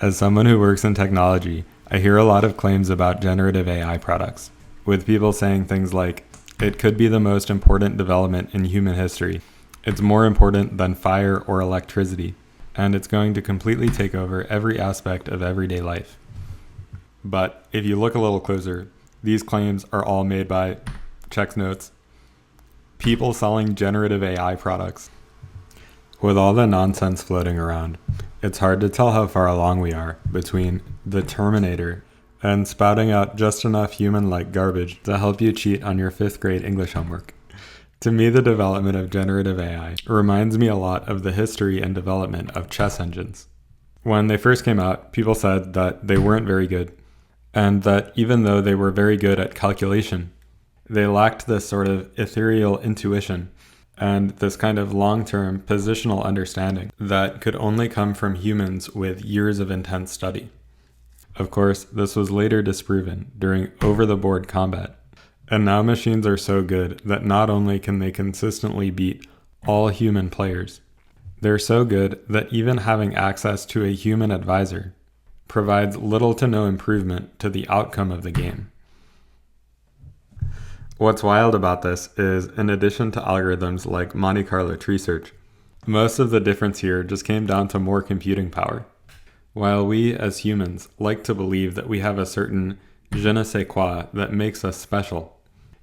As someone who works in technology, I hear a lot of claims about generative AI products, with people saying things like, it could be the most important development in human history. It's more important than fire or electricity, and it's going to completely take over every aspect of everyday life. But if you look a little closer, these claims are all made by, checks notes, people selling generative AI products. With all the nonsense floating around, it's hard to tell how far along we are between the Terminator and spouting out just enough human-like garbage to help you cheat on your 5th grade English homework. To me, the development of generative AI reminds me a lot of the history and development of chess engines. When they first came out, people said that they weren't very good, and that even though they were very good at calculation, they lacked this sort of ethereal intuition and this kind of long-term positional understanding that could only come from humans with years of intense study. Of course, this was later disproven during over-the-board combat, and now machines are so good that not only can they consistently beat all human players, they're so good that even having access to a human advisor provides little to no improvement to the outcome of the game. What's wild about this is, in addition to algorithms like Monte Carlo tree search, most of the difference here just came down to more computing power. While we as humans like to believe that we have a certain je ne sais quoi that makes us special,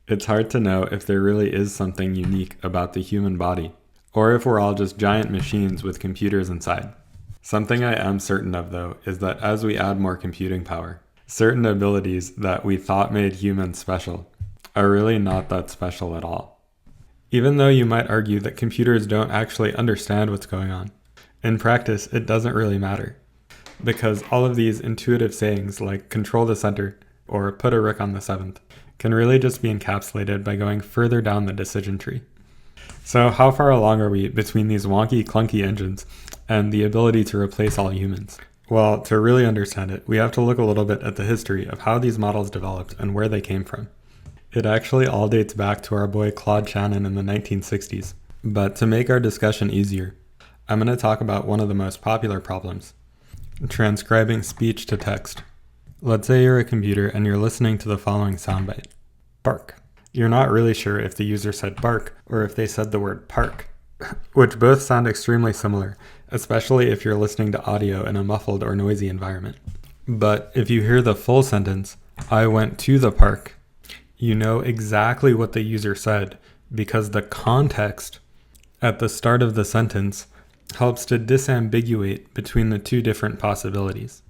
it's hard to know if there really is something unique about the human body, or if we're all just giant machines with computers inside. Something I am certain of, though, is that as we add more computing power, certain abilities that we thought made humans special are really not that special at all. Even though you might argue that computers don't actually understand what's going on, in practice it doesn't really matter, because all of these intuitive sayings like control the center or put a rook on the 7th can really just be encapsulated by going further down the decision tree. So how far along are we between these wonky, clunky engines and the ability to replace all humans? Well, to really understand it, we have to look a little bit at the history of how these models developed and where they came from. It actually all dates back to our boy Claude Shannon in the 1960s. But to make our discussion easier, I'm going to talk about one of the most popular problems: transcribing speech to text. Let's say you're a computer and you're listening to the following soundbite. Bark. You're not really sure if the user said bark or if they said the word park, which both sound extremely similar, especially if you're listening to audio in a muffled or noisy environment. But if you hear the full sentence, I went to the park, you know exactly what the user said because the context at the start of the sentence helps to disambiguate between the two different possibilities.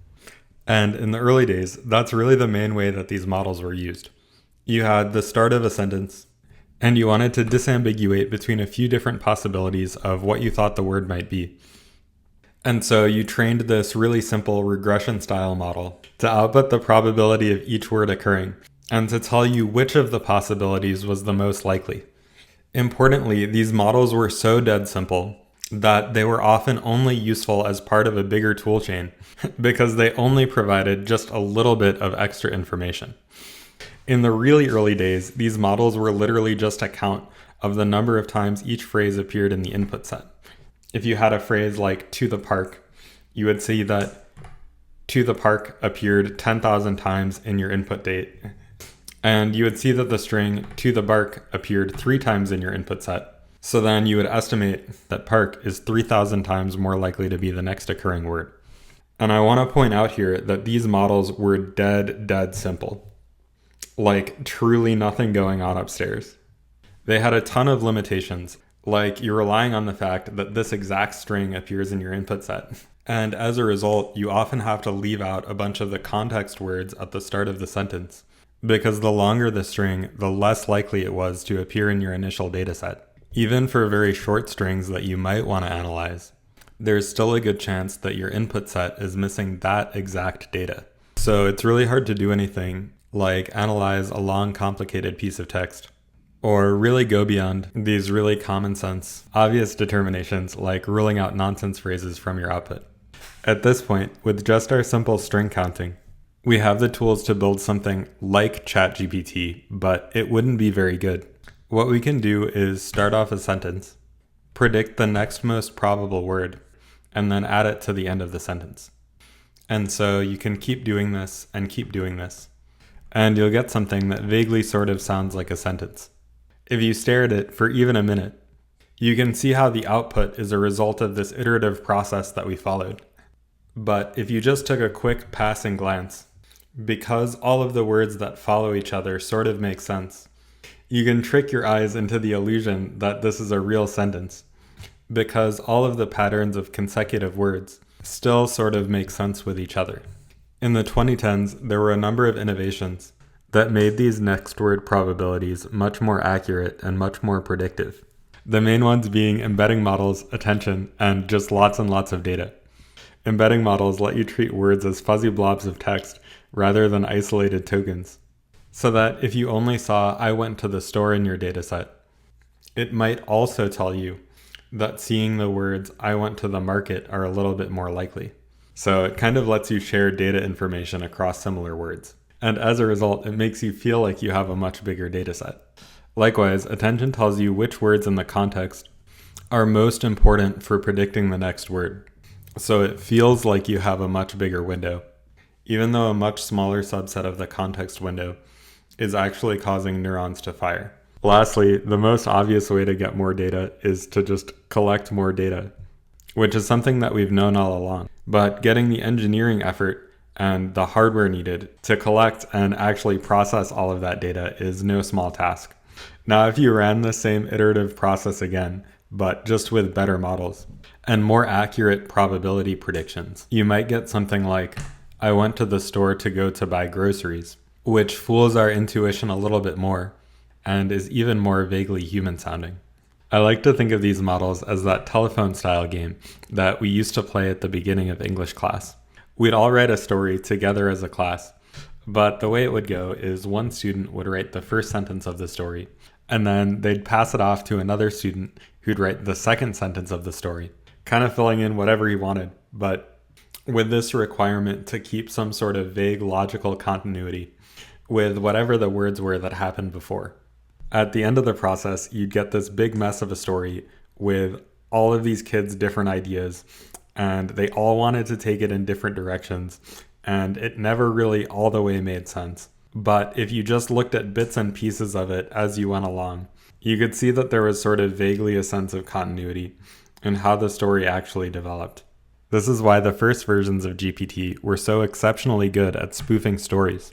And in the early days, that's really the main way that these models were used. You had the start of a sentence, and you wanted to disambiguate between a few different possibilities of what you thought the word might be. And so you trained this really simple regression style model to output the probability of each word occurring, and to tell you which of the possibilities was the most likely. Importantly, these models were so dead simple that they were often only useful as part of a bigger toolchain because they only provided just a little bit of extra information. In the really early days, these models were literally just a count of the number of times each phrase appeared in the input set. If you had a phrase like to the park, you would see that to the park appeared 10,000 times in your input date. And you would see that the string to the bark appeared 3 times in your input set. So then you would estimate that park is 3,000 times more likely to be the next occurring word. And I want to point out here that these models were dead simple. Like truly nothing going on upstairs. They had a ton of limitations, like you're relying on the fact that this exact string appears in your input set. And as a result, you often have to leave out a bunch of the context words at the start of the sentence, because the longer the string, the less likely it was to appear in your initial dataset. Even for very short strings that you might want to analyze, there's still a good chance that your input set is missing that exact data. So it's really hard to do anything like analyze a long, complicated piece of text, or really go beyond these really common sense, obvious determinations like ruling out nonsense phrases from your output. At this point, with just our simple string counting, we have the tools to build something like ChatGPT, but it wouldn't be very good. What we can do is start off a sentence, predict the next most probable word, and then add it to the end of the sentence. And so you can keep doing this and keep doing this, and you'll get something that vaguely sort of sounds like a sentence. If you stare at it for even a minute, you can see how the output is a result of this iterative process that we followed. But if you just took a quick passing glance, because all of the words that follow each other sort of make sense, you can trick your eyes into the illusion that this is a real sentence, because all of the patterns of consecutive words still sort of make sense with each other. In the 2010s, there were a number of innovations that made these next word probabilities much more accurate and much more predictive. The main ones being embedding models, attention, and just lots and lots of data. Embedding models let you treat words as fuzzy blobs of text rather than isolated tokens, so that if you only saw "I went to the store" in your dataset, it might also tell you that seeing the words "I went to the market" are a little bit more likely. So it kind of lets you share data information across similar words. And as a result, it makes you feel like you have a much bigger dataset. Likewise, attention tells you which words in the context are most important for predicting the next word. So it feels like you have a much bigger window, even though a much smaller subset of the context window is actually causing neurons to fire. Lastly, the most obvious way to get more data is to just collect more data, which is something that we've known all along. But getting the engineering effort and the hardware needed to collect and actually process all of that data is no small task. Now, if you ran the same iterative process again, but just with better models and more accurate probability predictions, you might get something like, "I went to the store to go to buy groceries," which fools our intuition a little bit more and is even more vaguely human sounding. I like to think of these models as that telephone style game that we used to play at the beginning of English class. We'd all write a story together as a class, but the way it would go is one student would write the first sentence of the story, and then they'd pass it off to another student who'd write the second sentence of the story, kind of filling in whatever he wanted, but with this requirement to keep some sort of vague logical continuity with whatever the words were that happened before. At the end of the process, you'd get this big mess of a story with all of these kids' different ideas, and they all wanted to take it in different directions, and it never really all the way made sense. But if you just looked at bits and pieces of it as you went along, you could see that there was sort of vaguely a sense of continuity in how the story actually developed. This is why the first versions of GPT were so exceptionally good at spoofing stories.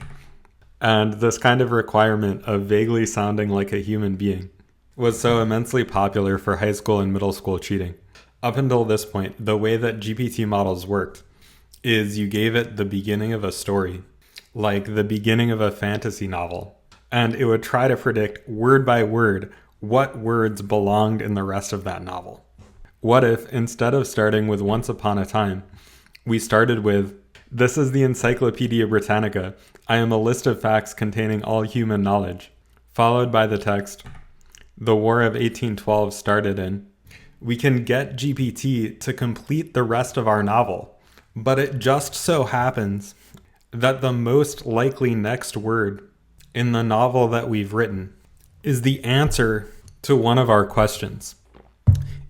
And this kind of requirement of vaguely sounding like a human being was so immensely popular for high school and middle school cheating. Up until this point, the way that GPT models worked is you gave it the beginning of a story, like the beginning of a fantasy novel, and it would try to predict word by word what words belonged in the rest of that novel. What if, instead of starting with "Once Upon a Time," we started with, "This is the Encyclopedia Britannica. I am a list of facts containing all human knowledge," followed by the text, "The War of 1812 started in." We can get GPT to complete the rest of our novel, but it just so happens that the most likely next word in the novel that we've written is the answer to one of our questions.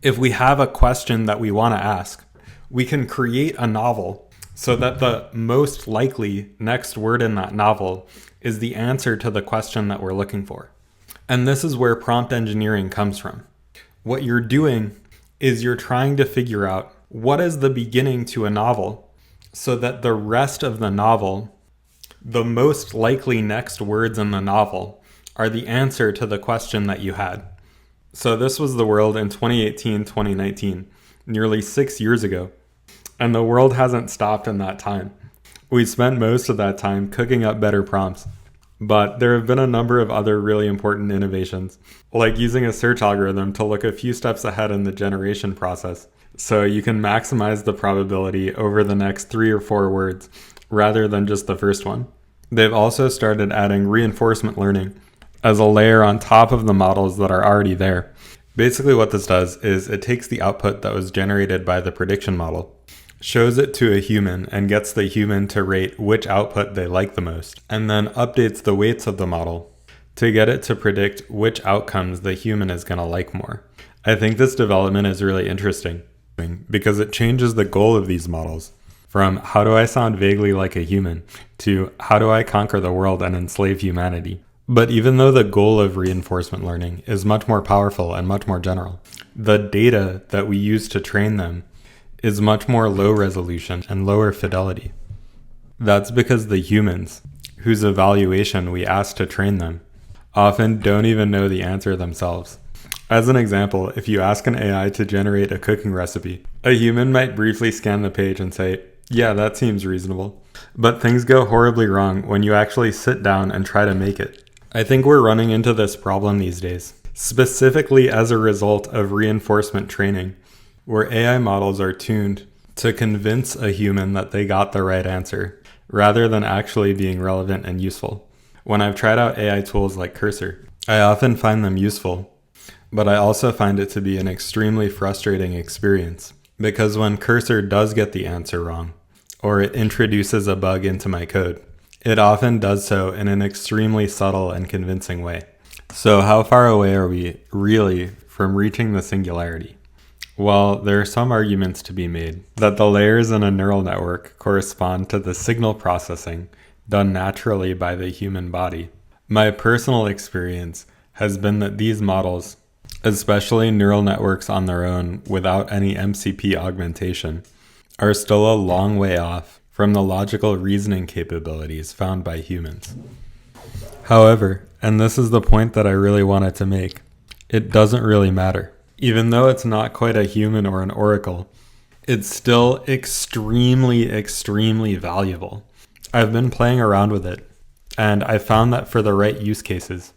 If we have a question that we want to ask, we can create a novel so that the most likely next word in that novel is the answer to the question that we're looking for. And this is where prompt engineering comes from. What you're doing is you're trying to figure out what is the beginning to a novel so that the rest of the novel, the most likely next words in the novel, are the answer to the question that you had. So this was the world in 2018, 2019, nearly 6 years ago. And the world hasn't stopped in that time. We spent most of that time cooking up better prompts. But there have been a number of other really important innovations, like using a search algorithm to look a few steps ahead in the generation process, so you can maximize the probability over the next 3 or 4 words, rather than just the first one. They've also started adding reinforcement learning as a layer on top of the models that are already there. Basically what this does is it takes the output that was generated by the prediction model, shows it to a human, and gets the human to rate which output they like the most, and then updates the weights of the model to get it to predict which outcomes the human is going to like more. I think this development is really interesting because it changes the goal of these models from how do I sound vaguely like a human to how do I conquer the world and enslave humanity. But even though the goal of reinforcement learning is much more powerful and much more general, the data that we use to train them is much more low resolution and lower fidelity. That's because the humans, whose evaluation we ask to train them, often don't even know the answer themselves. As an example, if you ask an AI to generate a cooking recipe, a human might briefly scan the page and say, yeah, that seems reasonable. But things go horribly wrong when you actually sit down and try to make it. I think we're running into this problem these days, specifically as a result of reinforcement training, where AI models are tuned to convince a human that they got the right answer, rather than actually being relevant and useful. When I've tried out AI tools like Cursor, I often find them useful, but I also find it to be an extremely frustrating experience, because when Cursor does get the answer wrong, or it introduces a bug into my code, it often does so in an extremely subtle and convincing way. So how far away are we really from reaching the singularity? Well, there are some arguments to be made that the layers in a neural network correspond to the signal processing done naturally by the human body. My personal experience has been that these models, especially neural networks on their own without any MCP augmentation, are still a long way off from the logical reasoning capabilities found by humans. However, and this is the point that I really wanted to make, it doesn't really matter. Even though it's not quite a human or an oracle, it's still extremely, extremely valuable. I've been playing around with it, and I found that for the right use cases,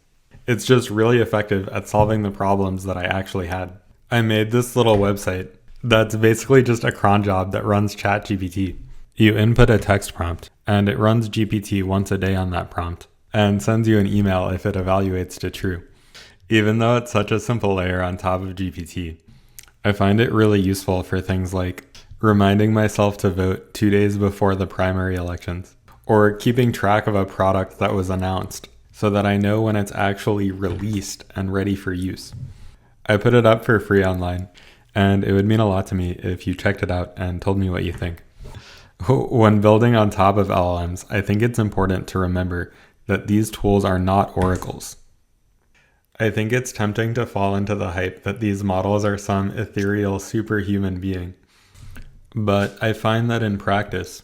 it's just really effective at solving the problems that I actually had. I made this little website that's basically just a cron job that runs ChatGPT. You input a text prompt, and it runs GPT once a day on that prompt, and sends you an email if it evaluates to true. Even though it's such a simple layer on top of GPT, I find it really useful for things like reminding myself to vote 2 days before the primary elections, or keeping track of a product that was announced so that I know when it's actually released and ready for use. I put it up for free online, and it would mean a lot to me if you checked it out and told me what you think. When building on top of LLMs, I think it's important to remember that these tools are not oracles. I think it's tempting to fall into the hype that these models are some ethereal superhuman being. But I find that in practice,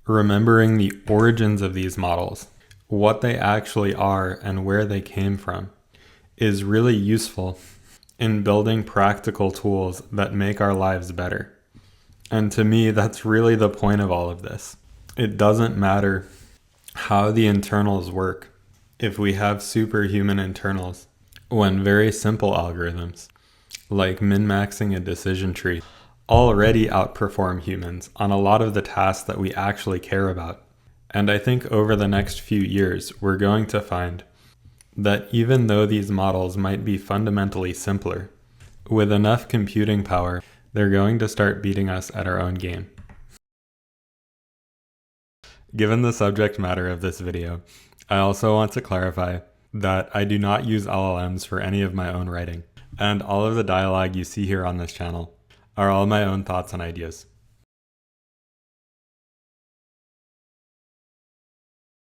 remembering the origins of these models, what they actually are and where they came from, is really useful in building practical tools that make our lives better. And to me, that's really the point of all of this. It doesn't matter how the internals work if we have superhuman internals, when very simple algorithms, like min-maxing a decision tree, already outperform humans on a lot of the tasks that we actually care about. And I think over the next few years, we're going to find that even though these models might be fundamentally simpler, with enough computing power, they're going to start beating us at our own game. Given the subject matter of this video, I also want to clarify that I do not use LLMs for any of my own writing, and all of the dialogue you see here on this channel are all my own thoughts and ideas.